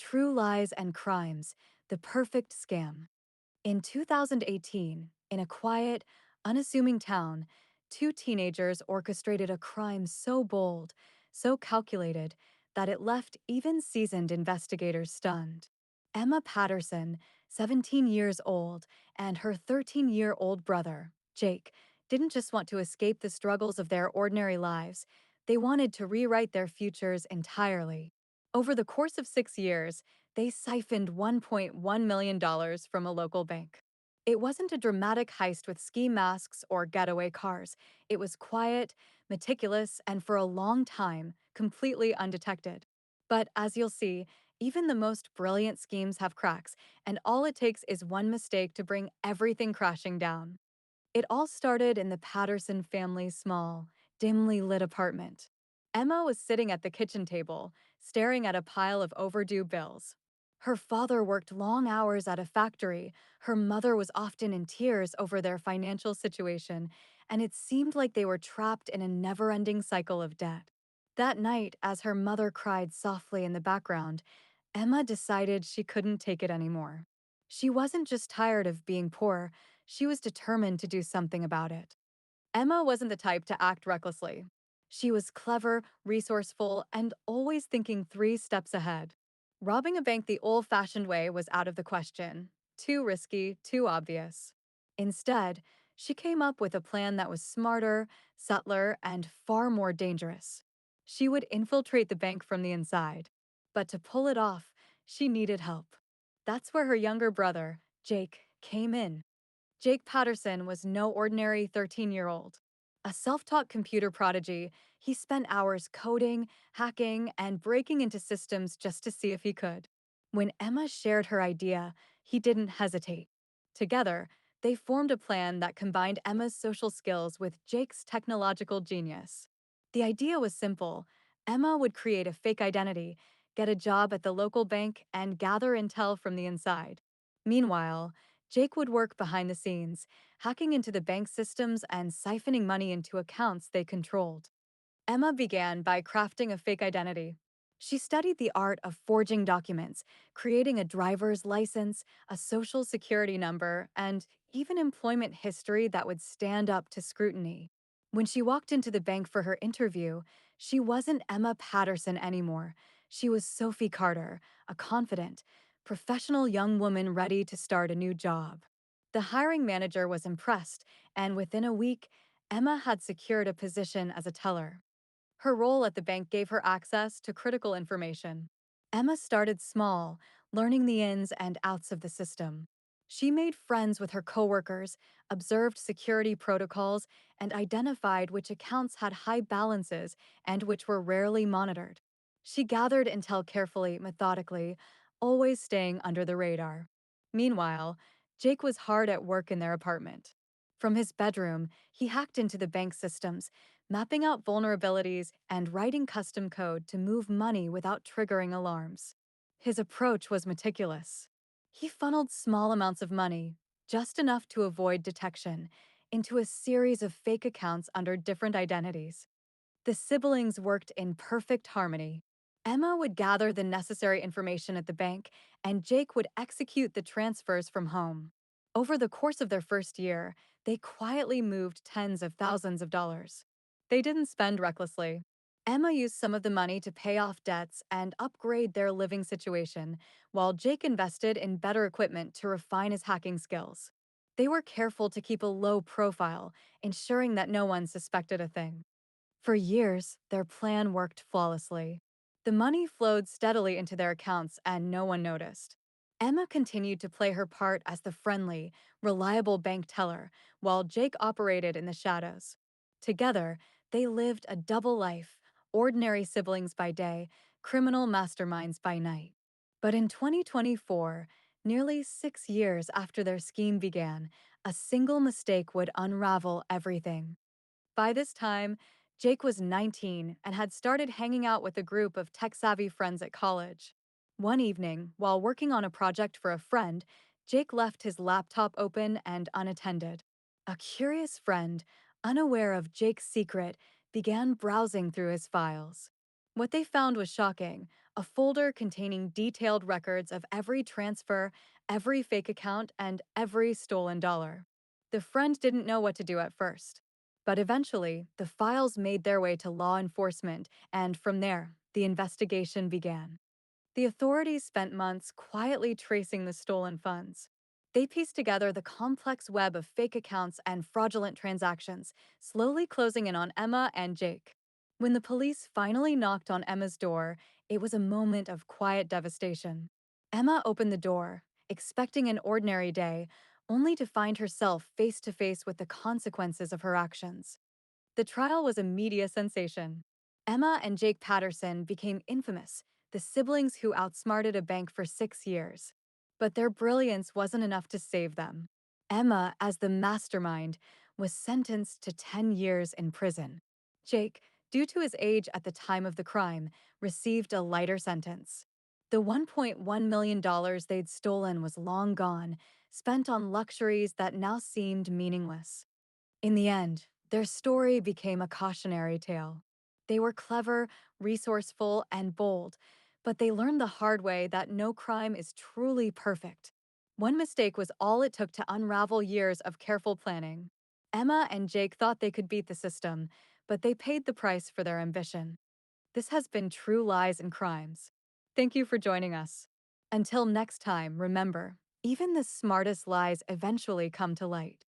True Lies and Crimes, The Perfect Scam. In 2018, in a quiet, unassuming town, two teenagers orchestrated a crime so bold, so calculated, that it left even seasoned investigators stunned. Emma Patterson, 17 years old, and her 13-year-old brother, Jake, didn't just want to escape the struggles of their ordinary lives, they wanted to rewrite their futures entirely. Over the course of 6 years, they siphoned $1.1 million from a local bank. It wasn't a dramatic heist with ski masks or getaway cars. It was quiet, meticulous, and for a long time, completely undetected. But as you'll see, even the most brilliant schemes have cracks, and all it takes is one mistake to bring everything crashing down. It all started in the Patterson family's small, dimly lit apartment. Emma was sitting at the kitchen table, staring at a pile of overdue bills. Her father worked long hours at a factory, her mother was often in tears over their financial situation, and it seemed like they were trapped in a never-ending cycle of debt. That night, as her mother cried softly in the background, Emma decided she couldn't take it anymore. She wasn't just tired of being poor, she was determined to do something about it. Emma wasn't the type to act recklessly. She was clever, resourceful, and always thinking 3 steps ahead. Robbing a bank the old-fashioned way was out of the question. Too risky, too obvious. Instead, she came up with a plan that was smarter, subtler, and far more dangerous. She would infiltrate the bank from the inside. But to pull it off, she needed help. That's where her younger brother, Jake, came in. Jake Patterson was no ordinary 13-year-old. A self-taught computer prodigy, he spent hours coding, hacking, and breaking into systems just to see if he could. When Emma shared her idea, he didn't hesitate. Together, they formed a plan that combined Emma's social skills with Jake's technological genius. The idea was simple. Emma would create a fake identity, get a job at the local bank, and gather intel from the inside. Meanwhile, Jake would work behind the scenes, hacking into the bank systems and siphoning money into accounts they controlled. Emma began by crafting a fake identity. She studied the art of forging documents, creating a driver's license, a social security number, and even employment history that would stand up to scrutiny. When she walked into the bank for her interview, she wasn't Emma Patterson anymore. She was Sophie Carter, a confident, professional young woman ready to start a new job. The hiring manager was impressed, and within a week, Emma had secured a position as a teller. Her role at the bank gave her access to critical information. Emma started small, learning the ins and outs of the system. She made friends with her coworkers, observed security protocols, and identified which accounts had high balances and which were rarely monitored. She gathered intel carefully, methodically, always staying under the radar. Meanwhile, Jake was hard at work in their apartment. From his bedroom, he hacked into the bank systems, mapping out vulnerabilities and writing custom code to move money without triggering alarms. His approach was meticulous. He funneled small amounts of money, just enough to avoid detection, into a series of fake accounts under different identities. The siblings worked in perfect harmony. Emma would gather the necessary information at the bank, and Jake would execute the transfers from home. Over the course of their first year, they quietly moved tens of thousands of dollars. They didn't spend recklessly. Emma used some of the money to pay off debts and upgrade their living situation, while Jake invested in better equipment to refine his hacking skills. They were careful to keep a low profile, ensuring that no one suspected a thing. For years, their plan worked flawlessly. The money flowed steadily into their accounts and no one noticed. Emma continued to play her part as the friendly, reliable bank teller, while Jake operated in the shadows. Together, they lived a double life, ordinary siblings by day, criminal masterminds by night. But in 2024, nearly 6 years after their scheme began, a single mistake would unravel everything. By this time, Jake was 19 and had started hanging out with a group of tech-savvy friends at college. One evening, while working on a project for a friend, Jake left his laptop open and unattended. A curious friend, unaware of Jake's secret, began browsing through his files. What they found was shocking: a folder containing detailed records of every transfer, every fake account, and every stolen dollar. The friend didn't know what to do at first. But eventually, the files made their way to law enforcement, and from there, the investigation began. The authorities spent months quietly tracing the stolen funds. They pieced together the complex web of fake accounts and fraudulent transactions, slowly closing in on Emma and Jake. When the police finally knocked on Emma's door, it was a moment of quiet devastation. Emma opened the door, expecting an ordinary day, only to find herself face to face with the consequences of her actions. The trial was a media sensation. Emma and Jake Patterson became infamous, the siblings who outsmarted a bank for 6 years. But their brilliance wasn't enough to save them. Emma, as the mastermind, was sentenced to 10 years in prison. Jake, due to his age at the time of the crime, received a lighter sentence. The $1.1 million they'd stolen was long gone, spent on luxuries that now seemed meaningless. In the end, their story became a cautionary tale. They were clever, resourceful, and bold, but they learned the hard way that no crime is truly perfect. One mistake was all it took to unravel years of careful planning. Emma and Jake thought they could beat the system, but they paid the price for their ambition. This has been True Lies and Crimes. Thank you for joining us. Until next time, remember, even the smartest lies eventually come to light.